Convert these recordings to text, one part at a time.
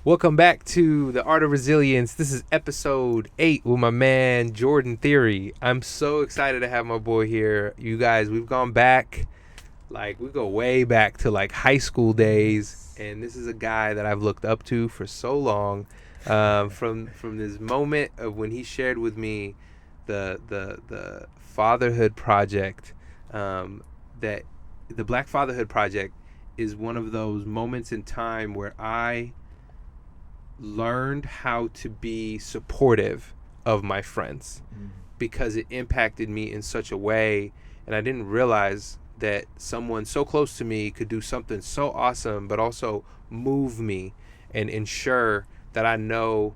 Welcome back to The Art of Resilience. This is episode 8 with my man, Jordan Thierry. I'm so excited to have my boy here. You guys, we've gone back, we go way back to high school days. And this is a guy that I've looked up to for so long. From this moment of when he shared with me the Fatherhood project, that the Black Fatherhood project is one of those moments in time where I learned how to be supportive of my friends because it impacted me in such a way, and I didn't realize that someone so close to me could do something so awesome but also move me and ensure that I know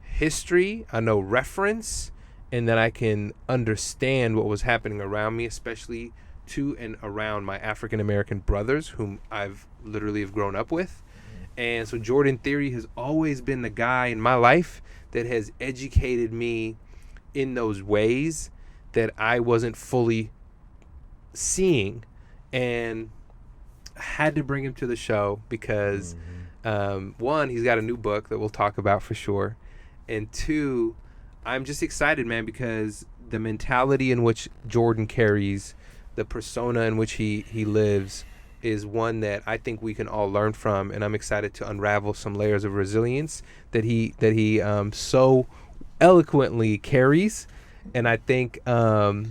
history, I know reference, and that I can understand what was happening around me, especially to and around my African American brothers whom I've literally have grown up with. And so Jordan Thierry has always been the guy in my life that has educated me in those ways that I wasn't fully seeing, and I had to bring him to the show because one, he's got a new book that we'll talk about for sure, and two, I'm just excited, man, because the mentality in which Jordan carries, the persona in which he lives, is one that I think we can all learn from, and I'm excited to unravel some layers of resilience that he so eloquently carries, and I think all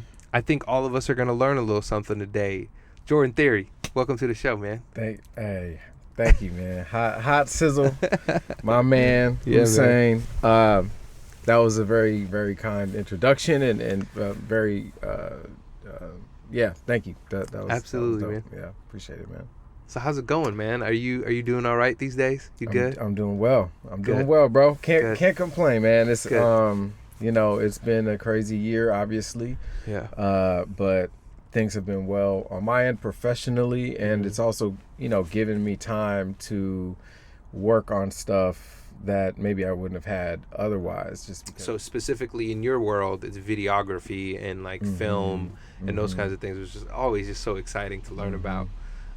of us are going to learn a little something today. Jordan Thierry, welcome to the show, man. Thank you, man. Hot sizzle, my man. Yeah, Hussein. That was a very, very kind introduction, and very. Yeah, thank you. That was absolutely, that was man. Yeah, appreciate it, man. So how's it going, man? Are you doing all right these days? You good? I'm doing well. Good. Bro. Can't complain, man. It's Good. it's been a crazy year, obviously. Yeah. But things have been well on my end professionally, and it's also, given me time to work on stuff that maybe I wouldn't have had otherwise, just because. So specifically in your world, it's videography and film and those kinds of things, which is always just so exciting to learn about.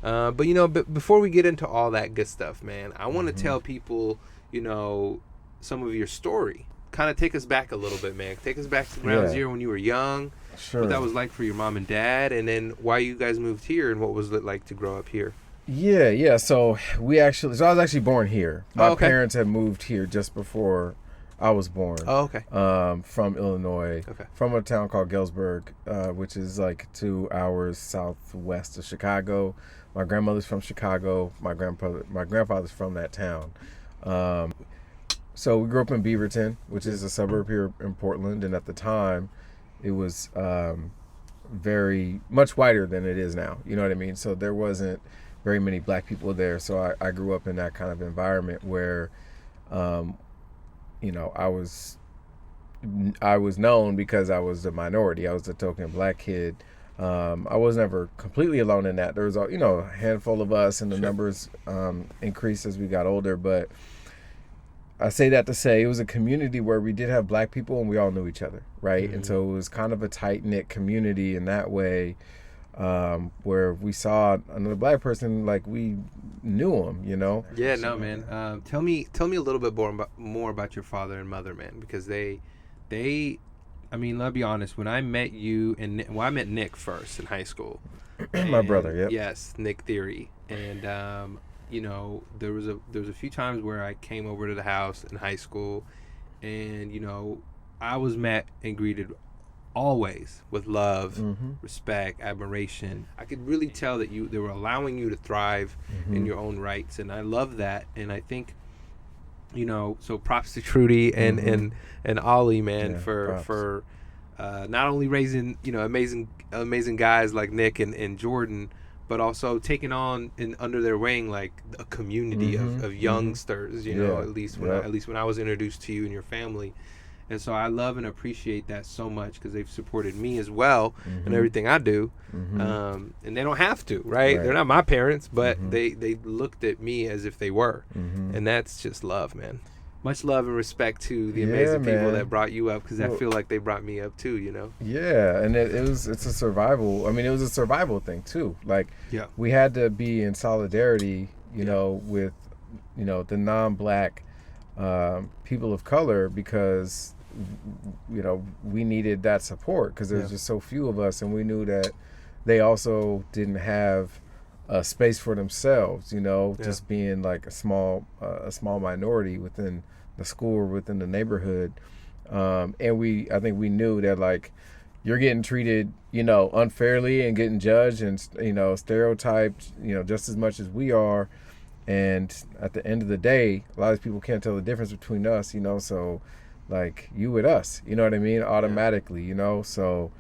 But before we get into all that good stuff, man, I want to tell people, some of your story. Kind of take us back a little bit, man. Take us back to ground zero when you were young. Sure. What that was like for your mom and dad, and then why you guys moved here, and what was it like to grow up here? Yeah. So I was actually born here. My parents had moved here just before I was born. Oh, okay. From Illinois. Okay. From a town called Galesburg, which is 2 hours southwest of Chicago. My grandmother's from Chicago. My grandfather's from that town. So we grew up in Beaverton, which is a suburb here in Portland, and at the time, it was very much whiter than it is now. You know what I mean? So there wasn't very many black people there. So I grew up in that kind of environment where, I was known because I was a minority. I was a token black kid. I was never completely alone in that. There was a handful of us, and the numbers increased as we got older. But I say that to say it was a community where we did have black people and we all knew each other, right? And so it was kind of a tight-knit community in that way, where we saw another black person like we knew him, Yeah, no, man. Tell me a little bit more about your father and mother, man, because they I mean, let's be honest, when I met you I met Nick first in high school. My brother, yep. Yes, Nick Thierry. And there was a few times where I came over to the house in high school, and I was met and greeted always with love, respect, admiration. I could really tell that they were allowing you to thrive in your own rights, and I love that. And I think, so props to Trudy and Ollie, man, for not only raising amazing guys like Nick and Jordan, but also taking on under their wing a community of youngsters, at least when I was introduced to you and your family. And so I love and appreciate that so much, because they've supported me as well in everything I do. And they don't have to, right? They're not my parents, but they looked at me as if they were. And that's just love, man. Much love and respect to the amazing people that brought you up, because I feel like they brought me up too, Yeah, and it's a survival. I mean, it was a survival thing too. We had to be in solidarity, with the non-black people of color, because we needed that support, because there's just so few of us, and we knew that they also didn't have a space for themselves, just being like a small minority within the school or within the neighborhood. And I think we knew that, like, you're getting treated, unfairly and getting judged and, stereotyped, just as much as we are. And at the end of the day, a lot of people can't tell the difference between us, so like you with us, you know what I mean? Automatically, so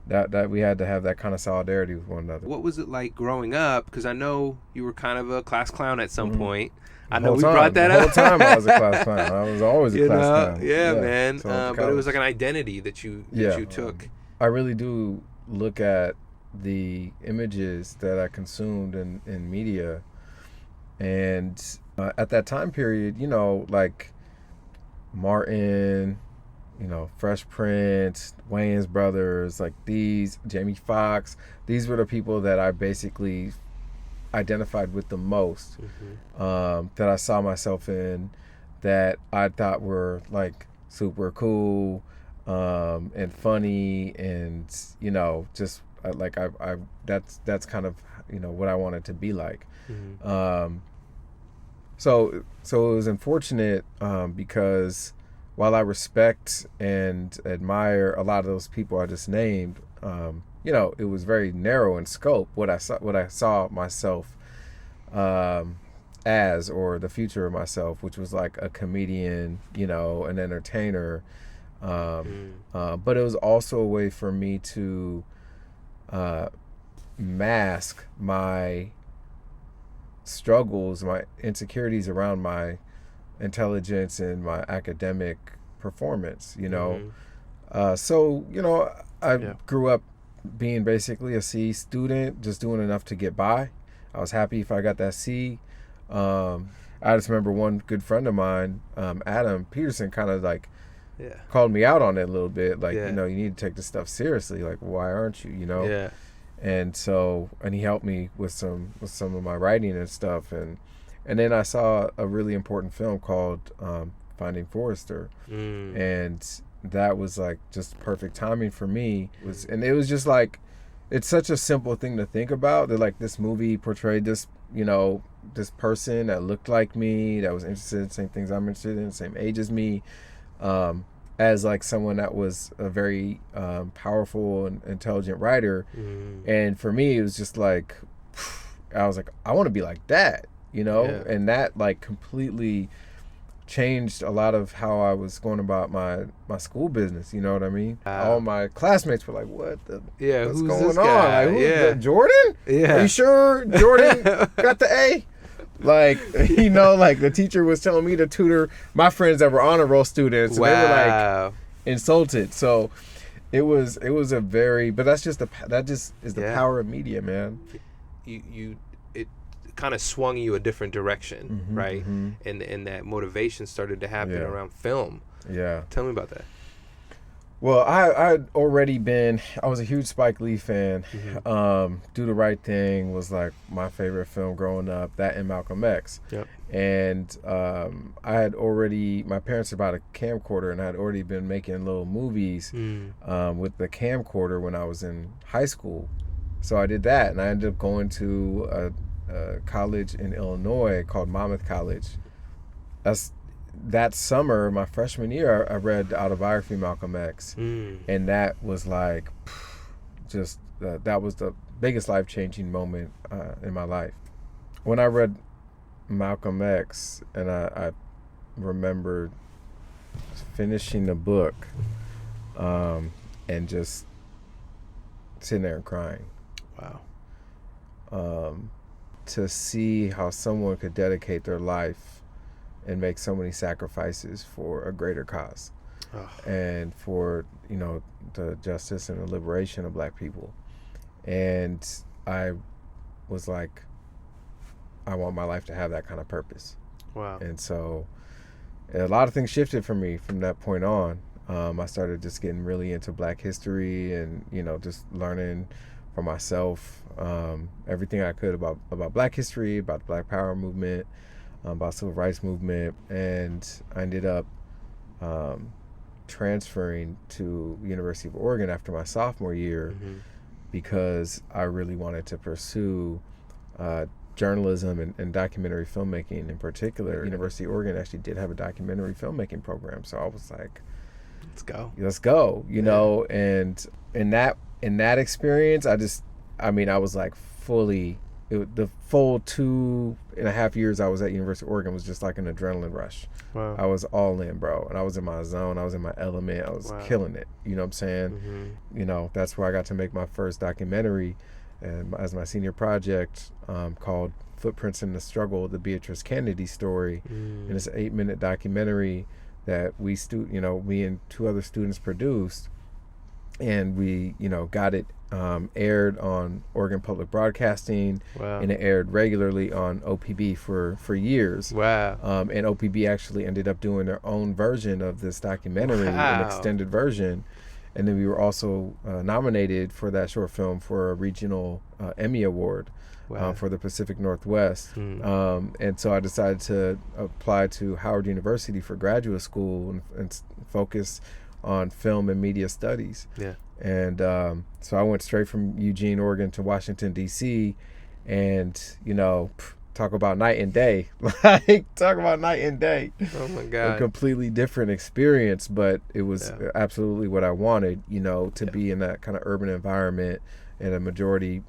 that we had to have that kind of solidarity with one another. What was it like growing up? Because I know you were kind of a class clown at some point. I know we brought that up. The whole time I was a class clown. I was always a class clown. Yeah, man. But it was like an identity that you took. I really do look at the images that I consumed in media. And at that time period, like Martin, Fresh Prince, Wayans Brothers, like these, Jamie Foxx, these were the people that I basically identified with the most, that I saw myself in, that I thought were like super cool and funny, and just like I that's kind of what I wanted to be like. So it was unfortunate because while I respect and admire a lot of those people I just named, it was very narrow in scope what I saw myself as, or the future of myself, which was like a comedian, an entertainer. But it was also a way for me to mask my struggles, my insecurities around my intelligence and my academic performance, so I grew up being basically a C student, just doing enough to get by. I was happy if I got that C. I just remember one good friend of mine, Adam Peterson, kind of like called me out on it a little bit, like, you need to take this stuff seriously, like, why aren't you, And so, and he helped me with some of my writing and stuff, and then I saw a really important film called Finding Forrester, and that was like just perfect timing for me. And it was just like, it's such a simple thing to think about, that like this movie portrayed this, this person that looked like me, that was interested in the same things I'm interested in, same age as me, as like someone that was a very powerful and intelligent writer. And for me, it was just like, I was like, I want to be like that, and that like completely changed a lot of how I was going about my school business, you know what I mean? All my classmates were like, what's going on? Like, Jordan? Are you sure Jordan got the A? Like, like the teacher was telling me to tutor my friends that were honor roll students, and they were like insulted. So it was a very, but that just is the power of media, man. It kind of swung you a different direction, right? And that motivation started to happen around film. Tell me about that. Well, I was a huge Spike Lee fan. Do the Right Thing was like my favorite film growing up, that and Malcolm X. And my parents had bought a camcorder, and I had already been making little movies with the camcorder when I was in high school. So I did that, and I ended up going to a college in Illinois called Monmouth College. That summer, my freshman year, I read the autobiography of Malcolm X, and that was like, that was the biggest life-changing moment in my life. When I read Malcolm X, and I remember finishing the book, and just sitting there and crying. Wow. To see how someone could dedicate their life and make so many sacrifices for a greater cause, and for the justice and the liberation of Black people. And I was like, I want my life to have that kind of purpose. Wow. And so a lot of things shifted for me from that point on. I started just getting really into Black history, and just learning for myself everything I could about Black history, about the Black Power movement. about civil rights movement, and I ended up transferring to University of Oregon after my sophomore year because I really wanted to pursue journalism and documentary filmmaking in particular. University of Oregon actually did have a documentary filmmaking program, so I was like, let's go, you know. And in that experience, I was like fully, the full 2.5 years I was at University of Oregon was just like an adrenaline rush. Wow. I was all in, bro, and I was in my zone. I was in my element. I was killing it. You know what I'm saying? You know, that's where I got to make my first documentary, and as my senior project, called Footprints in the Struggle: The Beatrice Kennedy Story, and it's an 8-minute documentary that me and 2 other students produced, and we, got it aired on Oregon Public Broadcasting, and it aired regularly on OPB for years. Wow. And OPB actually ended up doing their own version of this documentary, an extended version. And then we were also nominated for that short film for a regional Emmy Award for the Pacific Northwest. And so I decided to apply to Howard University for graduate school and focus on film and media studies. Yeah. And so I went straight from Eugene, Oregon to Washington, D.C. And, talk about night and day. Talk about night and day. Oh, my God. A completely different experience, but it was absolutely what I wanted, to be in that kind of urban environment in a majority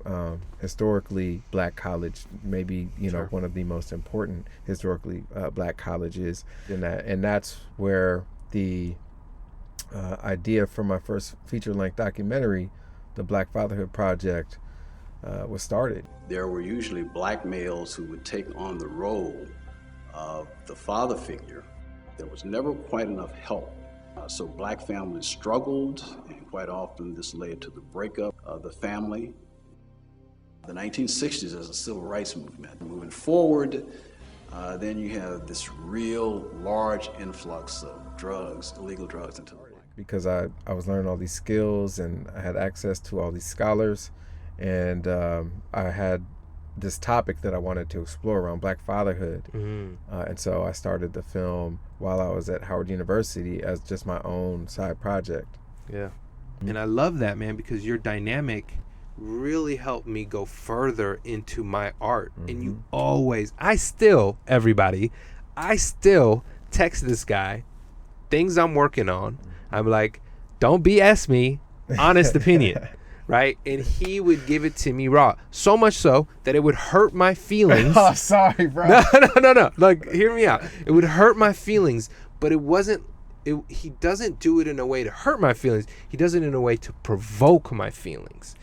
historically black college, maybe, one of the most important historically black colleges in that. And that's where the idea for my first feature-length documentary, the Black Fatherhood Project, was started. There were usually black males who would take on the role of the father figure. There was never quite enough help. So black families struggled, and quite often this led to the breakup of the family. The 1960s as a civil rights movement. Moving forward, then you have this real large influx of drugs, illegal drugs into the black. Because I was learning all these skills, and I had access to all these scholars, and I had this topic that I wanted to explore around black fatherhood. And so I started the film while I was at Howard University as just my own side project. Yeah. And I love that, man, because your dynamic really helped me go further into my art. And you always, I still text this guy things I'm working on. I'm like, don't BS me, honest opinion. Right? And he would give it to me raw. So much so that it would hurt my feelings. Oh, sorry, bro. No. Like, hear me out. It would hurt my feelings, but it wasn't, he doesn't do it in a way to hurt my feelings. He does it in a way to provoke my feelings.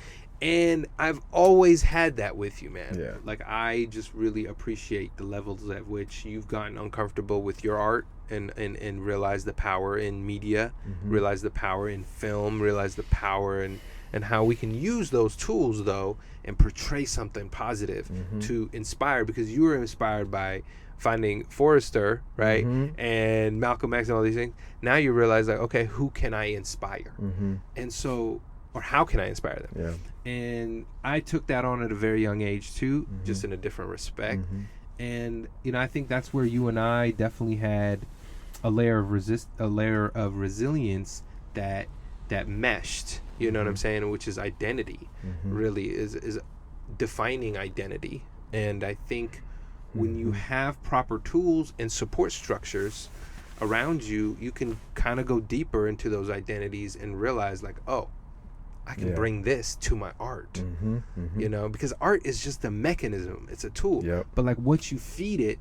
And I've always had that with you, man. Yeah. Like, I just really appreciate the levels at which you've gotten uncomfortable with your art and realize the power in media, realize the power in film, realize the power and how we can use those tools, though, and portray something positive to inspire, because you were inspired by finding Forrester, right? And Malcolm X and all these things. Now you realize, like, okay, who can I inspire? And so, or how can I inspire them? Yeah. And I took that on at a very young age, too, just in a different respect. And, I think that's where you and I definitely had a layer of resilience that meshed. You know what I'm saying? Which is identity, really is defining identity. And I think when you have proper tools and support structures around you, you can kind of go deeper into those identities and realize, like, oh, I can bring this to my art, because art is just a mechanism. It's a tool. But like what you feed it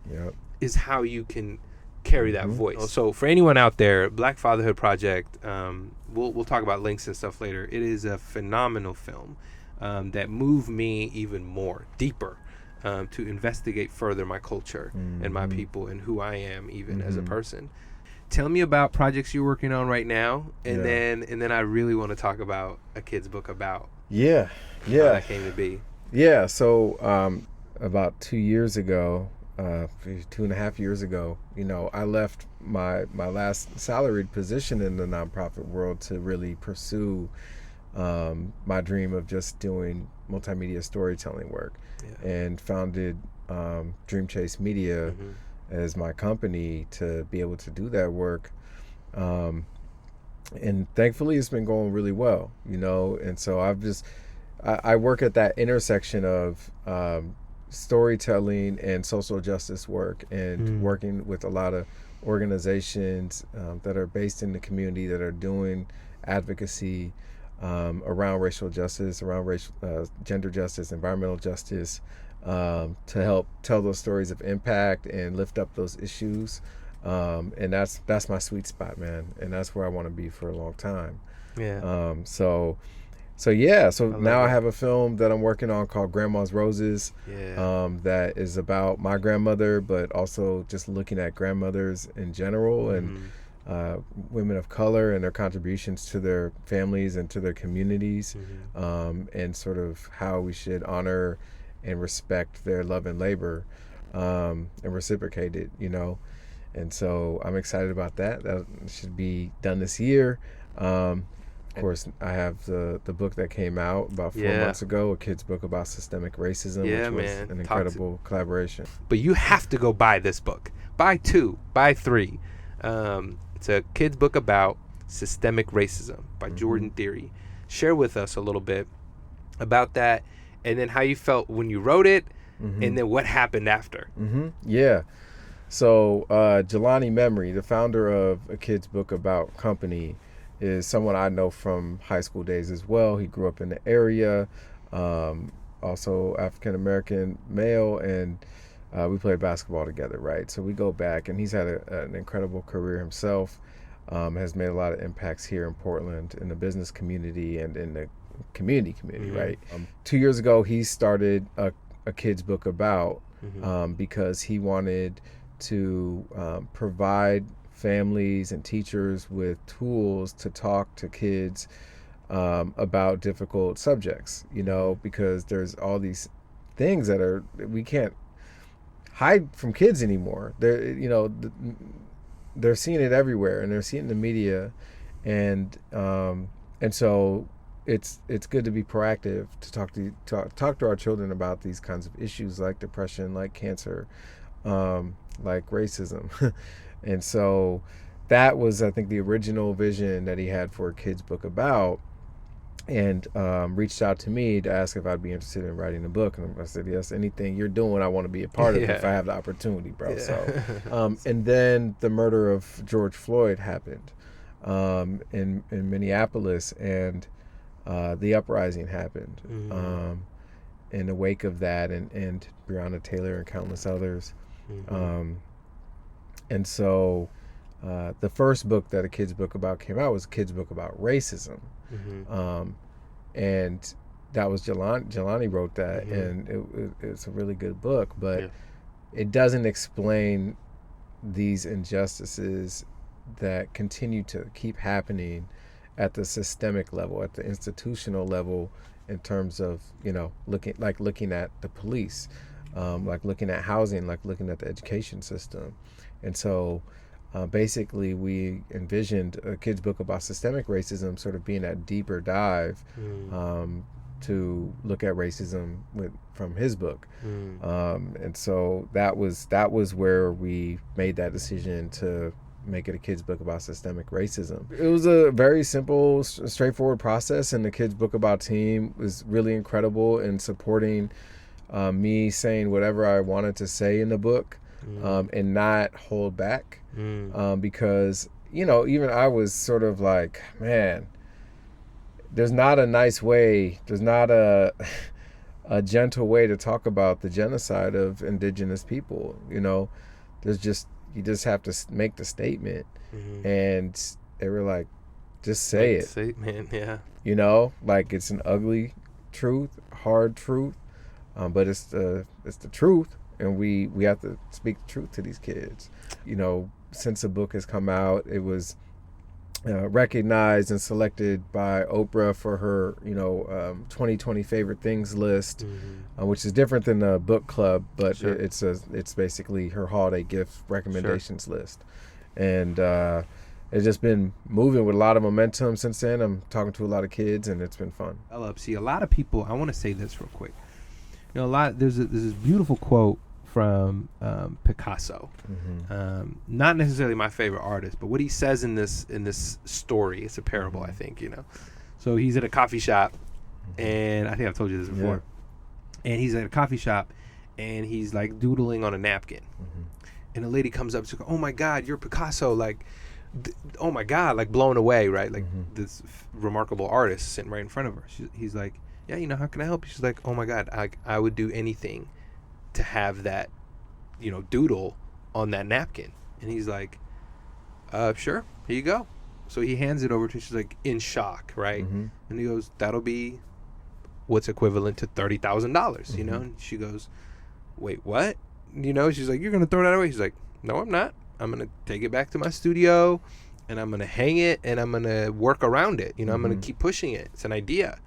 is how you can carry that voice. So for anyone out there, Black Fatherhood Project, we'll talk about links and stuff later. It is a phenomenal film that moved me even more, deeper, to investigate further my culture and my people and who I am even as a person. Tell me about projects you're working on right now, and then I really want to talk about a kid's book about how that came to be. Yeah, so about 2 years ago, 2.5 years ago, I left my last salaried position in the nonprofit world to really pursue my dream of just doing multimedia storytelling work, and founded Dream Chase Media as my company to be able to do that work. And thankfully it's been going really well, and so I work at that intersection of storytelling and social justice work, and working with a lot of organizations that are based in the community that are doing advocacy around racial justice, around gender justice, environmental justice, to help tell those stories of impact and lift up those issues. And that's my sweet spot, man, and that's where I want to be for a long time. Yeah. So now I have a film that I'm working on called Grandma's Roses. Yeah. That is about my grandmother, but also just looking at grandmothers in general, and women of color and their contributions to their families and to their communities, and sort of how we should honor and respect their love and labor, and reciprocate it, And so I'm excited about that. That should be done this year. Of course, I have the book that came out about 4 months ago, a kid's book about systemic racism, which was an incredible collaboration. But you have to go buy this book. Buy 2, buy 3. It's a kid's book about systemic racism by Jordan Thierry. Share with us a little bit about that, and then how you felt when you wrote it, and then what happened after. Yeah. So Jelani Memory, the founder of A Kid's Book About Company, is someone I know from high school days as well. He grew up in the area, also African-American male, and we played basketball together, right? So we go back, and he's had an incredible career himself, has made a lot of impacts here in Portland in the business community and in the community, right? 2 years ago, he started a Kid's Book About because he wanted to provide families and teachers with tools to talk to kids about difficult subjects, because there's all these things that we can't hide from kids anymore. They're seeing it everywhere, and they're seeing it in the media, and so it's good to be proactive, to talk to our children about these kinds of issues like depression, like cancer, like racism. And so that was, I think, the original vision that he had for A Kid's Book About, and reached out to me to ask if I'd be interested in writing a book. And I said, yes, anything you're doing, I want to be a part of if I have the opportunity, bro. Yeah. So, and then the murder of George Floyd happened in Minneapolis, and the uprising happened in the wake of that, and Breonna Taylor and countless others. And so the first book that A Kid's Book About came out was A Kid's Book About Racism. And that was Jelani wrote that, and it's a really good book, but it doesn't explain these injustices that continue to keep happening at the systemic level, at the institutional level, in terms of, looking at the police, like looking at housing, like looking at the education system. And so basically we envisioned A Kid's Book About Systemic Racism sort of being that deeper dive to look at racism from his book. And so that was where we made that decision to make it A Kid's Book About Systemic Racism. It was a very simple, straightforward process, and the Kid's Book About team was really incredible in supporting me saying whatever I wanted to say in the book, and not hold back, because even I was sort of like, man, there's not a nice way, there's not a gentle way to talk about the genocide of indigenous people. There's just, you just have to make the statement. And they were like, just say it. Statement, yeah. Like, it's an ugly truth, hard truth, but it's the truth, and we have to speak the truth to these kids. Since the book has come out, it was recognized and selected by Oprah for her 2020 favorite things list, which is different than the book club, but it's basically her holiday gift recommendations list. And it's just been moving with a lot of momentum since then. I'm talking to a lot of kids, and it's been fun. See, a lot of people, I want to say this real quick. There's this beautiful quote from Picasso. Not necessarily my favorite artist, but what he says in this story, it's a parable, I think, So he's at a coffee shop, and I think I've told you this before. Yeah. And he's at a coffee shop, and he's like doodling on a napkin. And a lady comes up to go, "Oh my God, you're Picasso!" Like, oh my God, like blown away, right? Like this remarkable artist sitting right in front of her. He's like, "Yeah, how can I help you?" She's like, "Oh my God, I would do anything to have that, doodle on that napkin." And he's like, "Sure, here you go." So he hands it over to her. She's like in shock, right? And he goes, "That'll be what's equivalent to $30,000, And she goes, "Wait, what?" She's like, "You're gonna throw that away?" He's like, "No, I'm not. I'm gonna take it back to my studio, and I'm gonna hang it, and I'm gonna work around it. I'm gonna keep pushing it. It's an idea."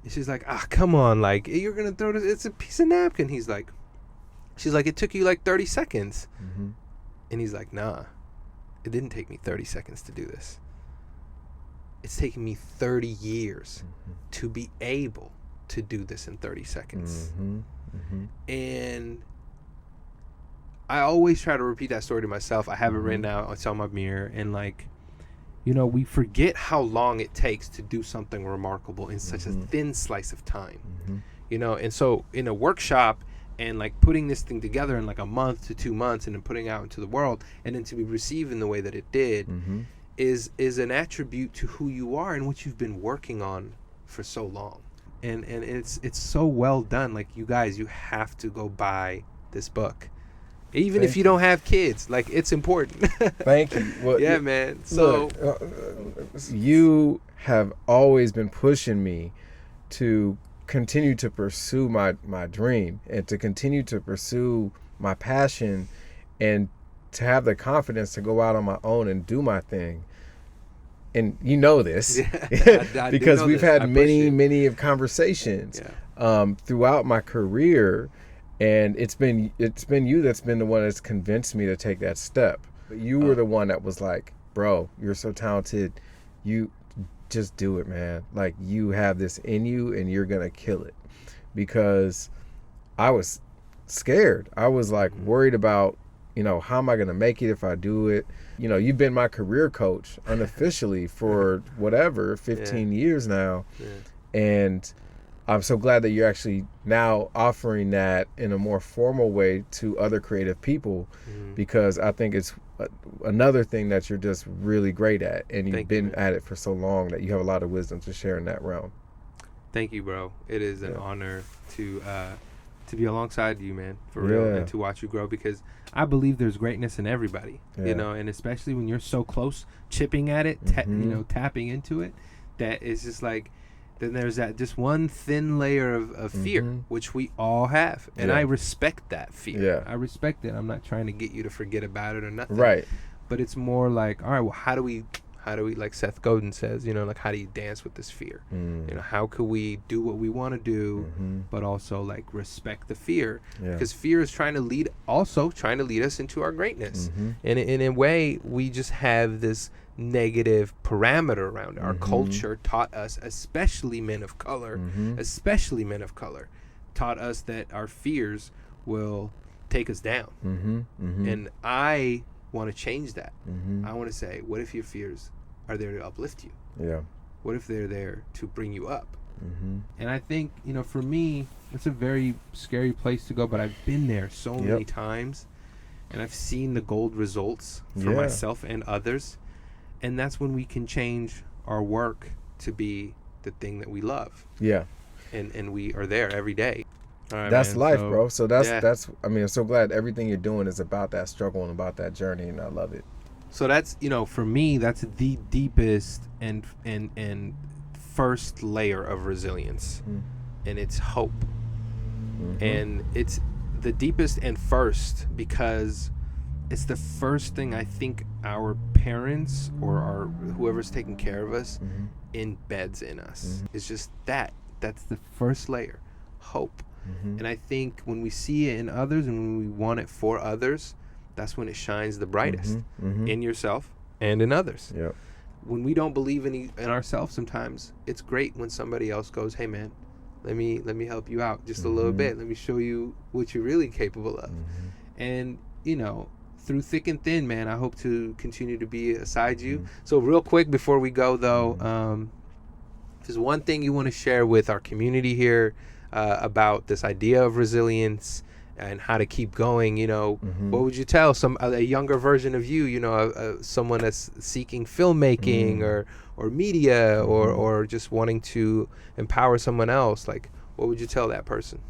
And she's like, "Come on, like you're gonna throw this? It's a piece of napkin." She's like, "It took you like 30 seconds." And he's like, "Nah, it didn't take me 30 seconds to do this. It's taken me 30 years to be able to do this in 30 seconds." And I always try to repeat that story to myself. I have it written out. It's on my mirror. And we forget how long it takes to do something remarkable in such a thin slice of time. And so in a workshop and like putting this thing together in like a month to 2 months and then putting it out into the world and then to be received in the way that it did is an attribute to who you are and what you've been working on for so long. And it's so well done. Like, you guys, you have to go buy this book. Even if you don't have kids, like, it's important. Thank you. Well, yeah, man. So you have always been pushing me to continue to pursue my dream and to continue to pursue my passion and to have the confidence to go out on my own and do my thing. And you know this, I because we've had many of conversations throughout my career. And it's been you that's been the one that's convinced me to take that step. But you were the one that was like, "Bro, you're so talented. You just do it, man. Like, you have this in you and you're going to kill it." Because I was scared. I was like worried about, how am I going to make it if I do it? You've been my career coach unofficially for 15 years now. And I'm so glad that you're actually now offering that in a more formal way to other creative people, because I think it's another thing that you're just really great at, and you've been at it for so long that you have a lot of wisdom to share in that realm. Thank you, bro. It is an honor to be alongside you, man, for real, and to watch you grow, because I believe there's greatness in everybody, and especially when you're so close, chipping at it, tapping into it, that it's just like, then there's that just one thin layer of fear, which we all have. And I respect that fear. Yeah. I respect it. I'm not trying to get you to forget about it or nothing. Right. But it's more like, all right, well, how do we, like Seth Godin says, like, how do you dance with this fear? How could we do what we want to do, but also like respect the fear? Because fear is trying to lead us into our greatness. And in a way, we just have this negative parameter around it. Our culture taught us, especially men of color, taught us that our fears will take us down. And I want to change that. I want to say, what if your fears are there to uplift you? Yeah. What if they're there to bring you up? And I think, for me, it's a very scary place to go, but I've been there so many times, and I've seen the gold results for myself and others. And that's when we can change our work to be the thing that we love. Yeah. And we are there every day. All right, that's man. Life, bro. So that's I'm so glad everything you're doing is about that struggle and about that journey, and I love it. So that's, for me, that's the deepest and first layer of resilience. And it's hope. And it's the deepest and first because it's the first thing I think our parents or our whoever's taking care of us embeds in us. It's just that's the first layer, hope. And I think when we see it in others and when we want it for others, that's when it shines the brightest in yourself and in others. When we don't believe in ourselves, sometimes it's great when somebody else goes, "Hey man, let me help you out just a little bit. Let me show you what you're really capable of. And, you know, through thick and thin, man, I hope to continue to be beside you. So real quick before we go, though, if there's one thing you want to share with our community here about this idea of resilience and how to keep going, you know, what would you tell a younger version of you, you know, someone that's seeking filmmaking or media or just wanting to empower someone else? Like, what would you tell that person?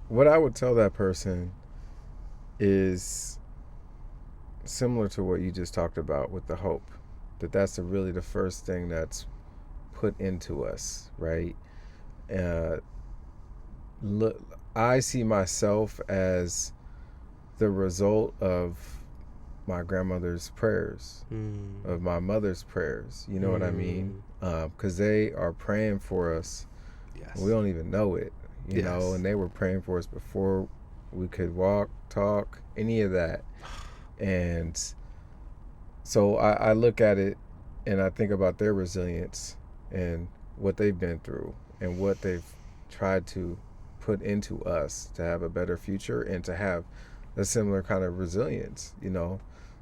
What I would tell that person is similar to what you just talked about with the hope, that's really the first thing that's put into us, right? Look, I see myself as the result of my grandmother's prayers, of my mother's prayers. You know what I mean? Because they are praying for us. Yes. We don't even know it, you know, and they were praying for us before we could walk, talk, any of that. And so I look at it and I think about their resilience and what they've been through and what they've tried to put into us to have a better future and to have a similar kind of resilience, you know.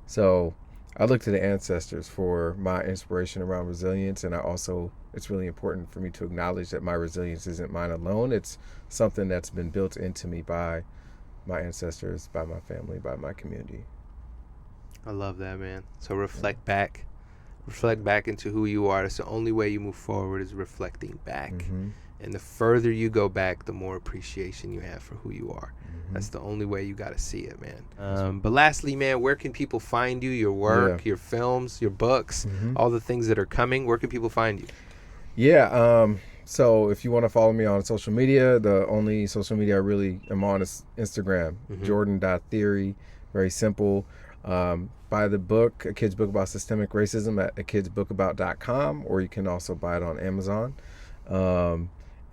So I look to the ancestors for my inspiration around resilience, and it's really important for me to acknowledge that my resilience isn't mine alone. It's something that's been built into me by my ancestors, by my family, by my community. I love that, man. So reflect back into who you are. That's the only way you move forward, is reflecting back. And the further you go back, the more appreciation you have for who you are. That's the only way you got to see it, man. But lastly, man, where can people find you, your work, your films, your books, all the things that are coming? Where can people find you? Yeah, so if you want to follow me on social media, the only social media I really am on is Instagram, jordan.theory. Very simple. Buy the book, A Kid's Book About Systemic Racism, at akidsbookabout.com, or you can also buy it on Amazon.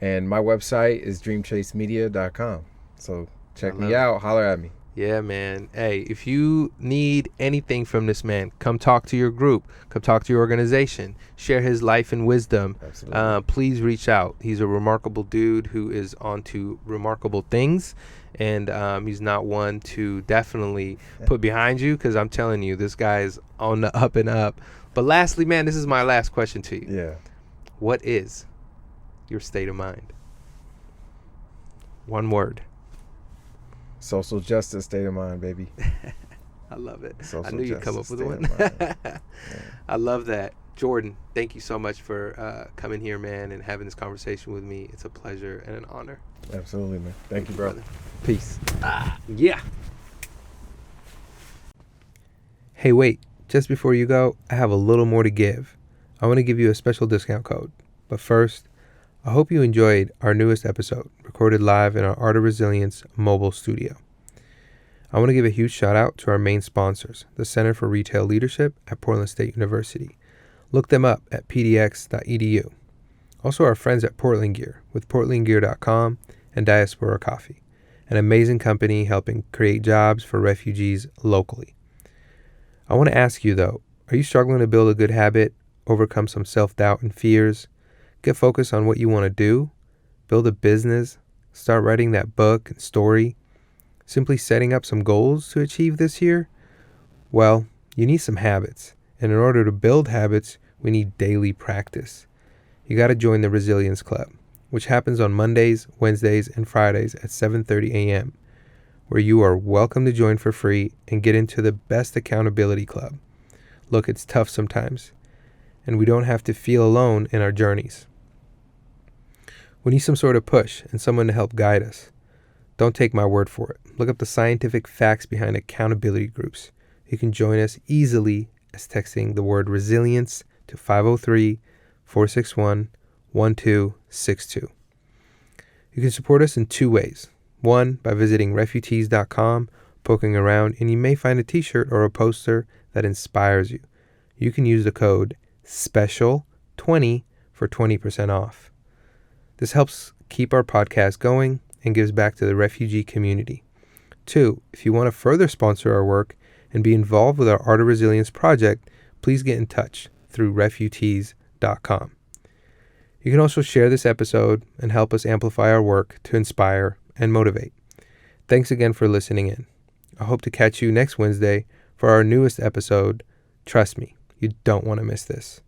And my website is dreamchasemedia.com. So check me out, holler at me. Yeah, man. Hey, if you need anything from this man, come talk to your group, come talk to your organization, share his life and wisdom. Please reach out. He's a remarkable dude who is onto remarkable things. And he's not one to definitely put behind you, because I'm telling you, this guy is on the up and up. But lastly, man, this is my last question to you. Yeah. What is your state of mind? One word. Social justice state of mind, baby. I love it. Social I knew you'd come up with one. I love that. Jordan, thank you so much for coming here, man, and having this conversation with me. It's a pleasure and an honor. Absolutely, man. Thank you, brother. Peace. Yeah. Hey, wait. Just before you go, I have a little more to give. I want to give you a special discount code. But first, I hope you enjoyed our newest episode, recorded live in our Art of Resilience mobile studio. I want to give a huge shout out to our main sponsors, the Center for Retail Leadership at Portland State University. Look them up at pdx.edu. Also our friends at Portland Gear with portlandgear.com and Diaspora Coffee, an amazing company helping create jobs for refugees locally. I want to ask you though, are you struggling to build a good habit, overcome some self-doubt and fears, get focused on what you want to do, build a business, start writing that book and story, simply setting up some goals to achieve this year? Well, you need some habits, and in order to build habits, we need daily practice. You got to join the Resilience Club, which happens on Mondays, Wednesdays, and Fridays at 7:30 a.m., where you are welcome to join for free and get into the best accountability club. Look, it's tough sometimes, and we don't have to feel alone in our journeys. We need some sort of push and someone to help guide us. Don't take my word for it. Look up the scientific facts behind accountability groups. You can join us easily as texting the word resilience to 503-461-1262. You can support us in two ways. One, by visiting refugees.com, poking around, and you may find a t-shirt or a poster that inspires you. You can use the code SPECIAL20 for 20% off. This helps keep our podcast going and gives back to the refugee community. Two, if you want to further sponsor our work and be involved with our Art of Resilience project, please get in touch through refugees.com. You can also share this episode and help us amplify our work to inspire and motivate. Thanks again for listening in. I hope to catch you next Wednesday for our newest episode. Trust me, you don't want to miss this.